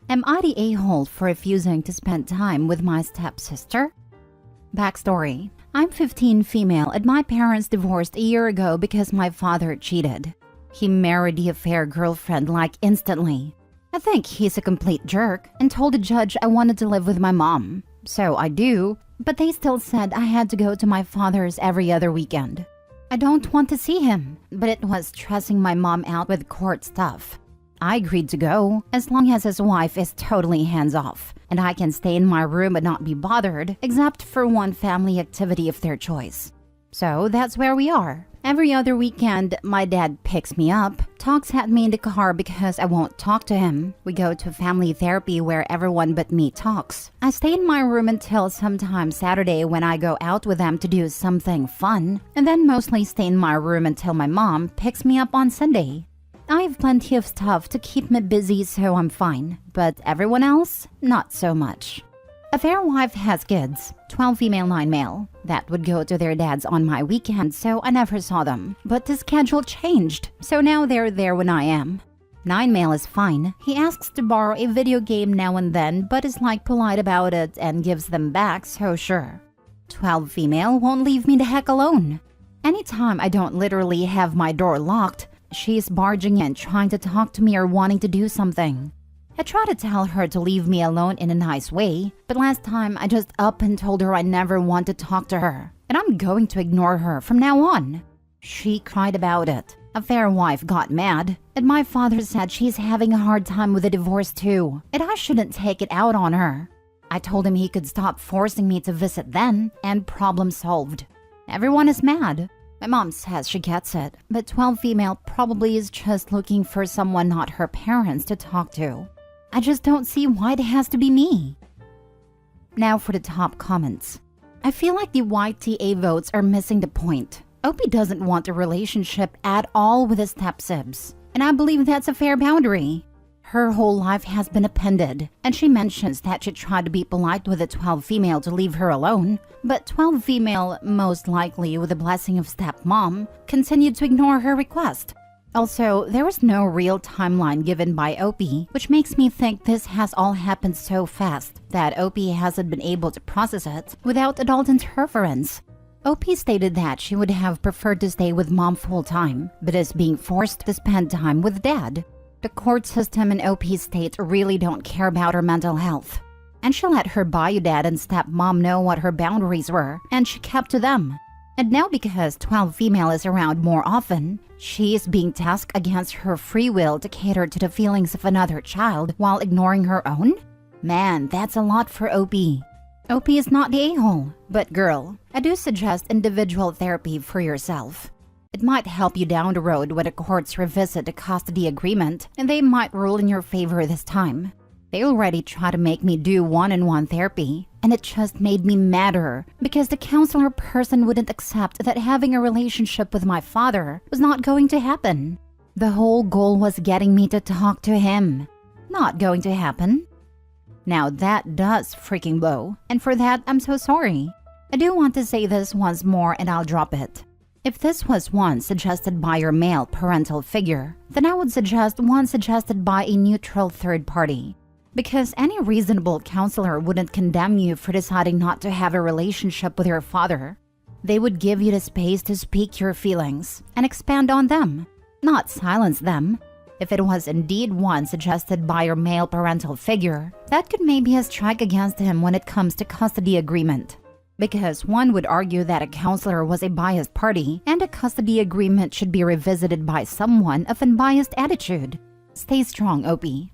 Am I the a-hole for refusing to spend time with my stepsister? Backstory. I'm 15 female and my parents divorced a year ago because my father cheated. He married the affair girlfriend like instantly. I think he's a complete jerk and told the judge I wanted to live with my mom. So I do, but they still said I had to go to my father's every other weekend. I don't want to see him, but it was stressing my mom out with court stuff. I agreed to go, as long as his wife is totally hands-off, and I can stay in my room and not be bothered, except for one family activity of their choice. So that's where we are. Every other weekend, my dad picks me up, talks at me in the car because I won't talk to him. We go to family therapy where everyone but me talks. I stay in my room until sometime Saturday when I go out with them to do something fun, and then mostly stay in my room until my mom picks me up on Sunday. I have plenty of stuff to keep me busy, so I'm fine, but everyone else, not so much. A fair wife has kids, 12 female, 9 male, that would go to their dads on my weekend, so I never saw them. But the schedule changed, so now they're there when I am. 9 male is fine. He asks to borrow a video game now and then, but is like polite about it and gives them back, so sure. 12 female won't leave me the heck alone. Anytime I don't literally have my door locked, she's barging in trying to talk to me or wanting to do something. I try to tell her to leave me alone in a nice way, but last time I just up and told her I never want to talk to her, and I'm going to ignore her from now on. She cried about it. A fair wife got mad, and my father said she's having a hard time with the divorce too, and I shouldn't take it out on her. I told him he could stop forcing me to visit then, and problem solved. Everyone is mad. My mom says she gets it, but 12 female probably is just looking for someone not her parents to talk to. I just don't see why it has to be me. Now for the top comments. I feel like the YTA votes are missing the point. Opie doesn't want a relationship at all with his step-sibs, and I believe that's a fair boundary. Her whole life has been appended, and she mentions that she tried to be polite with the 12 female to leave her alone, but 12 female, most likely with the blessing of stepmom, continued to ignore her request. Also, there was no real timeline given by Opie, which makes me think this has all happened so fast that Opie hasn't been able to process it without adult interference. Opie stated that she would have preferred to stay with mom full-time, but is being forced to spend time with dad. The court system in Opie's state really don't care about her mental health. And she let her bio dad and stepmom know what her boundaries were, and she kept to them. And now because 12 female is around more often, she is being tasked against her free will to cater to the feelings of another child while ignoring her own? Man, that's a lot for Opie. Opie is not the a-hole, but girl, I do suggest individual therapy for yourself. It might help you down the road when the courts revisit the custody agreement, and they might rule in your favor this time. They already tried to make me do one-on-one therapy, and it just made me madder because the counselor person wouldn't accept that having a relationship with my father was not going to happen. The whole goal was getting me to talk to him. Not going to happen. Now that does freaking blow, and for that I'm so sorry. I do want to say this once more and I'll drop it. If this was one suggested by your male parental figure, then I would suggest one suggested by a neutral third party. Because any reasonable counselor wouldn't condemn you for deciding not to have a relationship with your father. They would give you the space to speak your feelings and expand on them, not silence them. If it was indeed one suggested by your male parental figure, that could maybe a strike against him when it comes to custody agreement. Because one would argue that a counselor was a biased party and a custody agreement should be revisited by someone of unbiased attitude. Stay strong, Opie.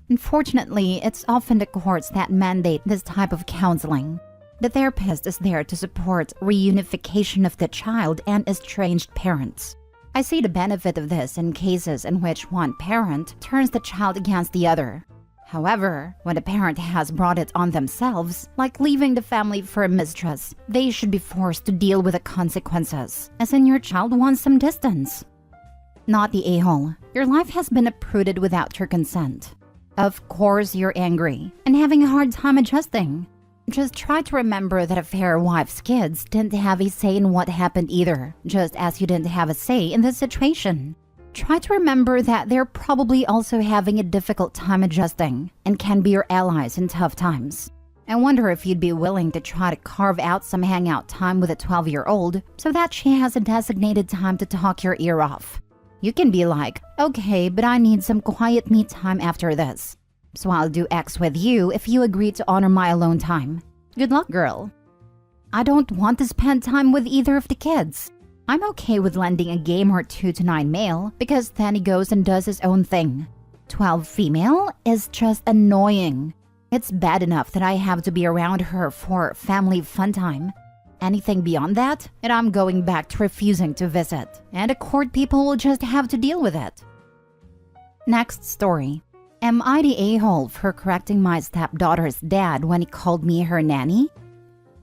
Unfortunately, it's often the courts that mandate this type of counseling. The therapist is there to support reunification of the child and estranged parents. I see the benefit of this in cases in which one parent turns the child against the other. However, when a parent has brought it on themselves, like leaving the family for a mistress, they should be forced to deal with the consequences, as in your child wants some distance. Not the a-hole. Your life has been uprooted without your consent. Of course you're angry and having a hard time adjusting. Just try to remember that a fair wife's kids didn't have a say in what happened either, just as you didn't have a say in this situation. Try to remember that they're probably also having a difficult time adjusting and can be your allies in tough times. I wonder if you'd be willing to try to carve out some hangout time with a 12-year-old so that she has a designated time to talk your ear off. You can be like, okay, but I need some quiet me time after this. So I'll do X with you if you agree to honor my alone time. Good luck, girl. I don't want to spend time with either of the kids. I'm okay with lending a game or two to 9 male because then he goes and does his own thing. 12 female is just annoying. It's bad enough that I have to be around her for family fun time. Anything beyond that, and I'm going back to refusing to visit, and the court people will just have to deal with it. Next story. Am I the a-hole for correcting my stepdaughter's dad when he called me her nanny?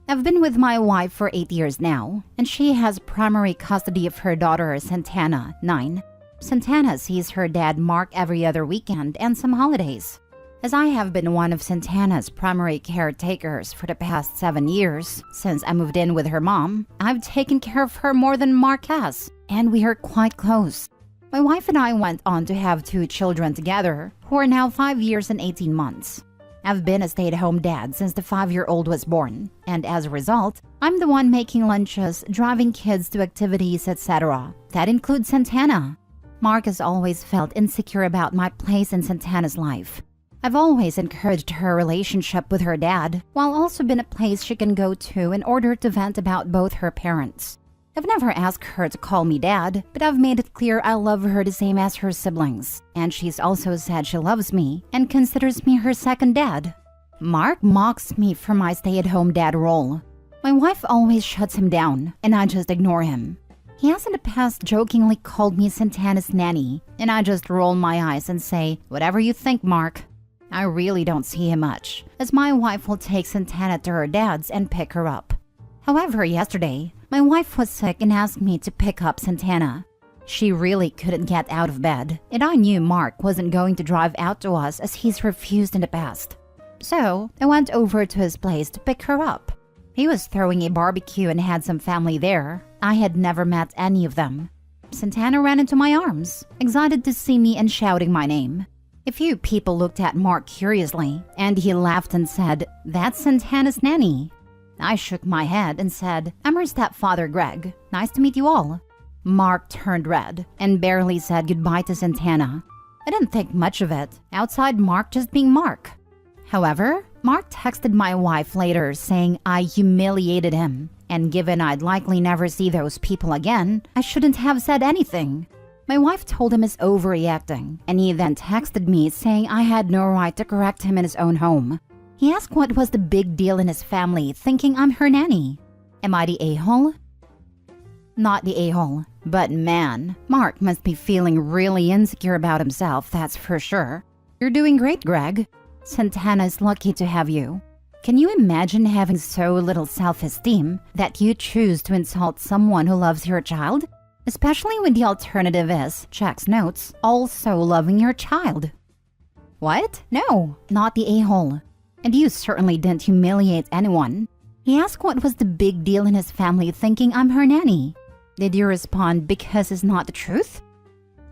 I've been with my wife for 8 years now, and she has primary custody of her daughter, Santana, 9. Santana sees her dad Mark every other weekend and some holidays. As I have been one of Santana's primary caretakers for the past 7 years, since I moved in with her mom, I've taken care of her more than Mark has, and we are quite close. My wife and I went on to have 2 children together, who are now 5 years and 18 months. I've been a stay-at-home dad since the 5-year-old was born, and as a result, I'm the one making lunches, driving kids to activities, etc. That includes Santana. Mark has always felt insecure about my place in Santana's life. I've always encouraged her relationship with her dad, while also been a place she can go to in order to vent about both her parents. I've never asked her to call me dad, but I've made it clear I love her the same as her siblings, and she's also said she loves me and considers me her second dad. Mark mocks me for my stay-at-home dad role. My wife always shuts him down, and I just ignore him. He has in the past jokingly called me Santana's nanny, and I just roll my eyes and say, whatever you think, Mark. I really don't see him much, as my wife will take Santana to her dad's and pick her up. However, yesterday, my wife was sick and asked me to pick up Santana. She really couldn't get out of bed, and I knew Mark wasn't going to drive out to us as he's refused in the past. So, I went over to his place to pick her up. He was throwing a barbecue and had some family there. I had never met any of them. Santana ran into my arms, excited to see me and shouting my name. A few people looked at Mark curiously, and he laughed and said, "That's Santana's nanny." I shook my head and said, "I'm her stepfather, Greg. Nice to meet you all." Mark turned red and barely said goodbye to Santana. I didn't think much of it, outside Mark just being Mark. However, Mark texted my wife later saying I humiliated him, and given I'd likely never see those people again, I shouldn't have said anything. My wife told him he's overreacting, and he then texted me saying I had no right to correct him in his own home. He asked what was the big deal in his family, thinking I'm her nanny. Am I the a-hole? Not the a-hole, but man, Mark must be feeling really insecure about himself, that's for sure. You're doing great, Greg. Santana is lucky to have you. Can you imagine having so little self-esteem that you choose to insult someone who loves your child? Especially when the alternative is, checks notes, also loving your child. What? No, not the a-hole. And you certainly didn't humiliate anyone. He asked what was the big deal in his family thinking I'm her nanny. Did you respond because it's not the truth?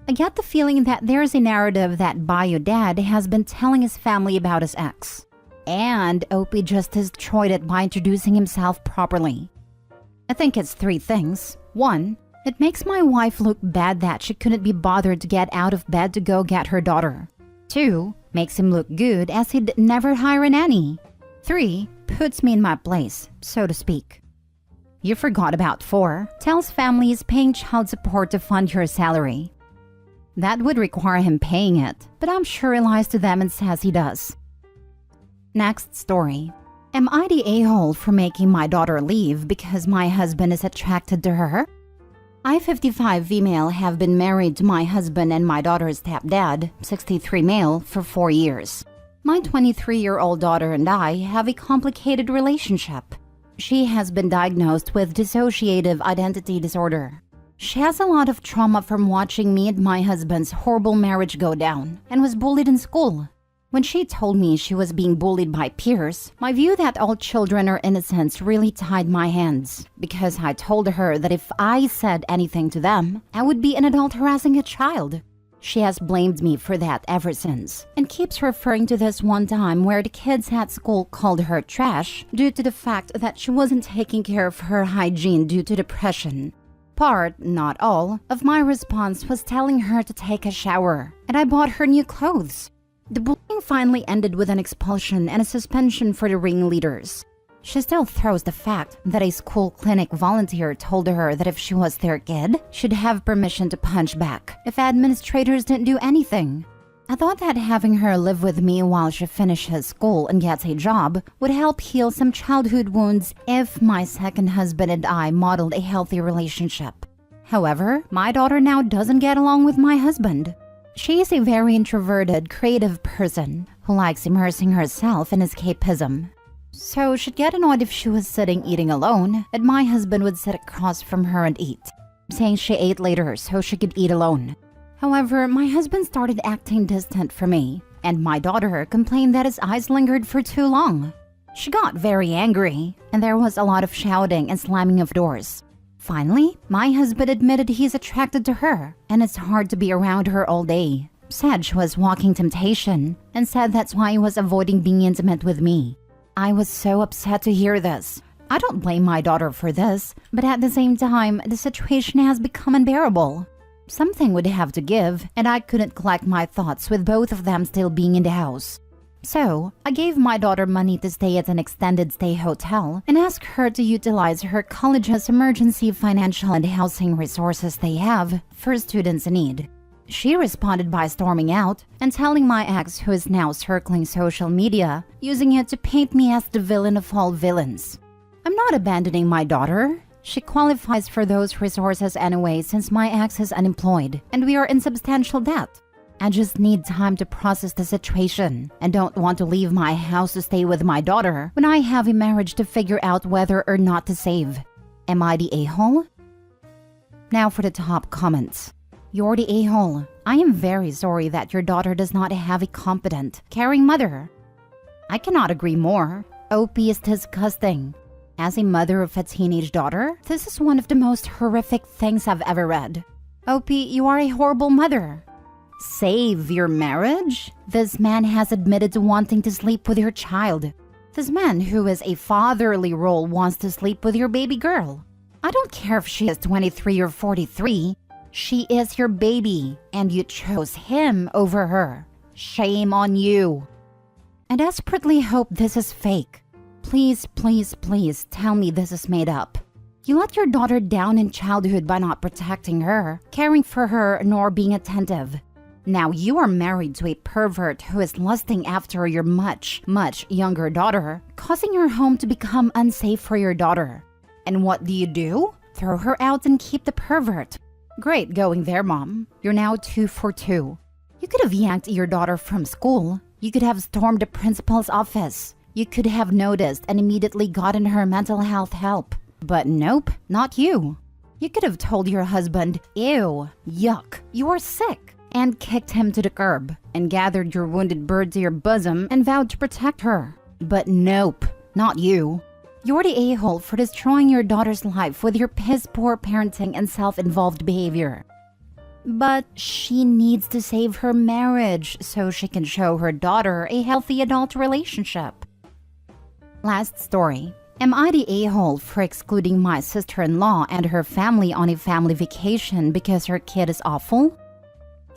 I get the feeling that there's a narrative that bio dad has been telling his family about his ex. And Opie just destroyed it by introducing himself properly. I think it's 3 things. 1, it makes my wife look bad that she couldn't be bothered to get out of bed to go get her daughter. 2, makes him look good as he'd never hire a nanny. 3, puts me in my place, so to speak. You forgot about 4, tells families paying child support to fund your salary. That would require him paying it, but I'm sure he lies to them and says he does. Next story. Am I the a-hole for making my daughter leave because my husband is attracted to her? I, 55 female, have been married to my husband and my daughter's stepdad, 63 male, for 4 years. My 23-year-old daughter and I have a complicated relationship. She has been diagnosed with dissociative identity disorder. She has a lot of trauma from watching me and my husband's horrible marriage go down and was bullied in school. When she told me she was being bullied by peers, my view that all children are innocent really tied my hands, because I told her that if I said anything to them, I would be an adult harassing a child. She has blamed me for that ever since, and keeps referring to this one time where the kids at school called her trash due to the fact that she wasn't taking care of her hygiene due to depression. Part, not all, of my response was telling her to take a shower, and I bought her new clothes. The bullying finally ended with an expulsion and a suspension for the ringleaders. She still throws the fact that a school clinic volunteer told her that if she was their kid, she'd have permission to punch back if administrators didn't do anything. I thought that having her live with me while she finishes school and gets a job would help heal some childhood wounds if my second husband and I modeled a healthy relationship. However, my daughter now doesn't get along with my husband. She is a very introverted, creative person who likes immersing herself in escapism. So she'd get annoyed if she was sitting eating alone and my husband would sit across from her and eat, saying she ate later so she could eat alone. However, my husband started acting distant from me, and my daughter complained that his eyes lingered for too long. She got very angry, and there was a lot of shouting and slamming of doors. Finally, my husband admitted he's attracted to her, and it's hard to be around her all day. Said she was walking temptation, and said that's why he was avoiding being intimate with me. I was so upset to hear this. I don't blame my daughter for this, but at the same time, the situation has become unbearable. Something would have to give, and I couldn't collect my thoughts with both of them still being in the house. So, I gave my daughter money to stay at an extended stay hotel and asked her to utilize her college's emergency financial and housing resources they have for students in need. She responded by storming out and telling my ex, who is now circling social media, using it to paint me as the villain of all villains. I'm not abandoning my daughter. She qualifies for those resources anyway since my ex is unemployed and we are in substantial debt. I just need time to process the situation and don't want to leave my house to stay with my daughter when I have a marriage to figure out whether or not to save. Am I the a-hole? Now for the top comments. You're the a-hole. I am very sorry that your daughter does not have a competent, caring mother. I cannot agree more. OP is disgusting. As a mother of a teenage daughter, this is one of the most horrific things I've ever read. OP, you are a horrible mother. Save your marriage? This man has admitted to wanting to sleep with your child. This man who is a fatherly role wants to sleep with your baby girl. I don't care if she is 23 or 43. She is your baby, and you chose him over her. Shame on you. I desperately hope this is fake. Please, please, please tell me this is made up. You let your daughter down in childhood by not protecting her, caring for her, nor being attentive. Now you are married to a pervert who is lusting after your much, much younger daughter, causing your home to become unsafe for your daughter. And what do? Throw her out and keep the pervert. Great going there, Mom. You're now 2 for 2. You could have yanked your daughter from school. You could have stormed the principal's office. You could have noticed and immediately gotten her mental health help. But nope, not you. You could have told your husband, ew, yuck, you are sick, and kicked him to the curb, and gathered your wounded bird to your bosom and vowed to protect her. But nope, not you. You're the a-hole for destroying your daughter's life with your piss-poor parenting and self-involved behavior. But she needs to save her marriage so she can show her daughter a healthy adult relationship. Last story. Am I the a-hole for excluding my sister-in-law and her family on a family vacation because her kid is awful?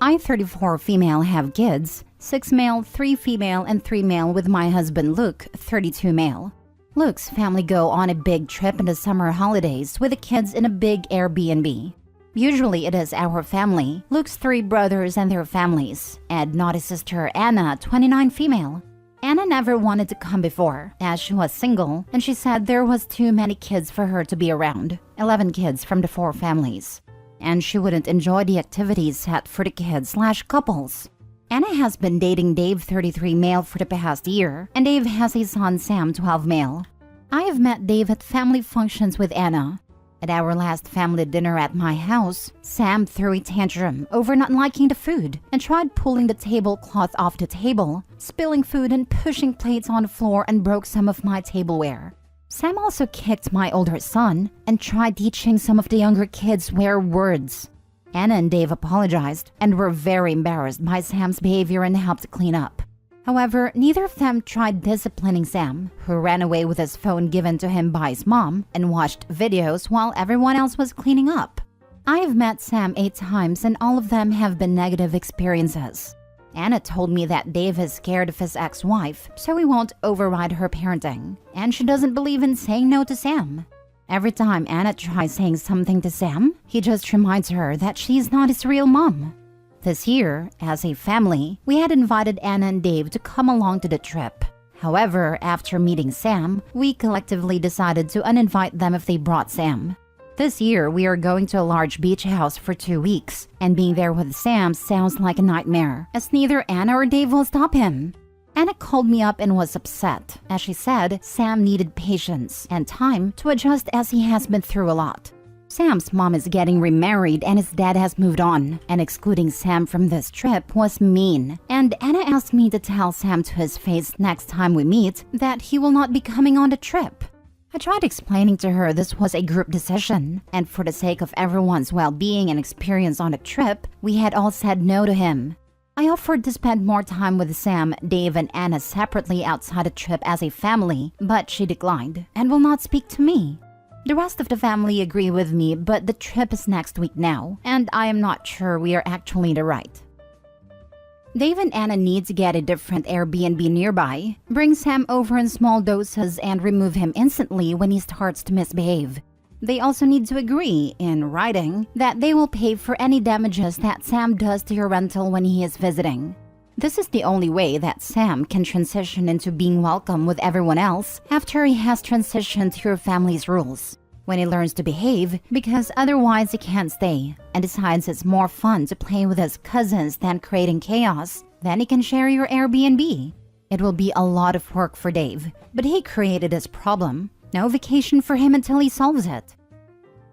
I, 34 female, have kids, 6 male, 3 female, and 3 male with my husband Luke, 32 male. Luke's family go on a big trip in the summer holidays with the kids in a big Airbnb. Usually it is our family, Luke's 3 brothers and their families, and not his sister Anna, 29 female. Anna never wanted to come before, as she was single, and she said there was too many kids for her to be around, 11 kids from the 4 families. And she wouldn't enjoy the activities set for the kids/couples. Anna has been dating Dave, 33 male, for the past year, and Dave has a son, Sam, 12 male. I have met Dave at family functions with Anna. At our last family dinner at my house, Sam threw a tantrum over not liking the food and tried pulling the tablecloth off the table, spilling food and pushing plates on the floor and broke some of my tableware. Sam also kicked my older son and tried teaching some of the younger kids swear words. Anna and Dave apologized and were very embarrassed by Sam's behavior and helped clean up. However, neither of them tried disciplining Sam, who ran away with his phone given to him by his mom and watched videos while everyone else was cleaning up. I have met Sam 8 times and all of them have been negative experiences. Anna told me that Dave is scared of his ex-wife, so he won't override her parenting, and she doesn't believe in saying no to Sam. Every time Anna tries saying something to Sam, he just reminds her that she's not his real mom. This year, as a family, we had invited Anna and Dave to come along to the trip. However, after meeting Sam, we collectively decided to uninvite them if they brought Sam. This year, we are going to a large beach house for 2 weeks, and being there with Sam sounds like a nightmare, as neither Anna or Dave will stop him. Anna called me up and was upset, as she said Sam needed patience and time to adjust as he has been through a lot. Sam's mom is getting remarried and his dad has moved on, and excluding Sam from this trip was mean. And Anna asked me to tell Sam to his face next time we meet that he will not be coming on the trip. I tried explaining to her this was a group decision, and for the sake of everyone's well-being and experience on the trip, we had all said no to him. I offered to spend more time with Sam, Dave, and Anna separately outside the trip as a family, but she declined and will not speak to me. The rest of the family agree with me, but the trip is next week now, and I am not sure we are actually the right. Dave and Anna need to get a different Airbnb nearby, bring Sam over in small doses, and remove him instantly when he starts to misbehave. They also need to agree, in writing, that they will pay for any damages that Sam does to your rental when he is visiting. This is the only way that Sam can transition into being welcome with everyone else after he has transitioned to your family's rules. When he learns to behave, because otherwise he can't stay, and decides it's more fun to play with his cousins than creating chaos, then he can share your Airbnb. It will be a lot of work for Dave, but he created this problem. No vacation for him until he solves it.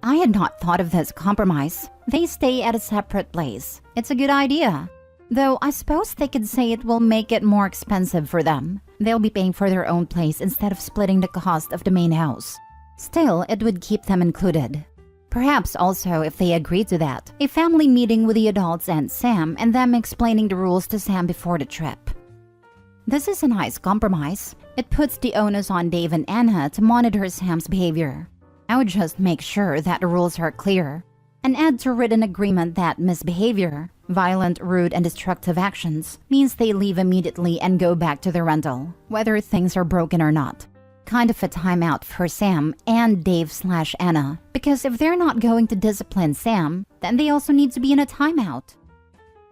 I had not thought of this compromise. They stay at a separate place. It's a good idea. Though I suppose they could say it will make it more expensive for them. They'll be paying for their own place instead of splitting the cost of the main house. Still, it would keep them included. Perhaps also, if they agree to that, a family meeting with the adults and Sam and them explaining the rules to Sam before the trip. This is a nice compromise. It puts the onus on Dave and Anna to monitor Sam's behavior. I would just make sure that the rules are clear and add to written agreement that misbehavior, violent, rude, and destructive actions means they leave immediately and go back to their rental, whether things are broken or not. Kind of a timeout for Sam and Dave/Anna, because if they're not going to discipline Sam, then they also need to be in a timeout.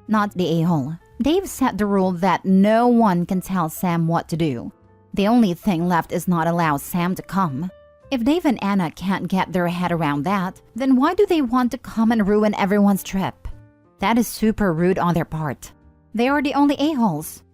Not the a-hole. Dave set the rule that no one can tell Sam what to do. The only thing left is not allow Sam to come. If Dave and Anna can't get their head around that, then why do they want to come and ruin everyone's trip? That is super rude on their part. They are the only a-holes.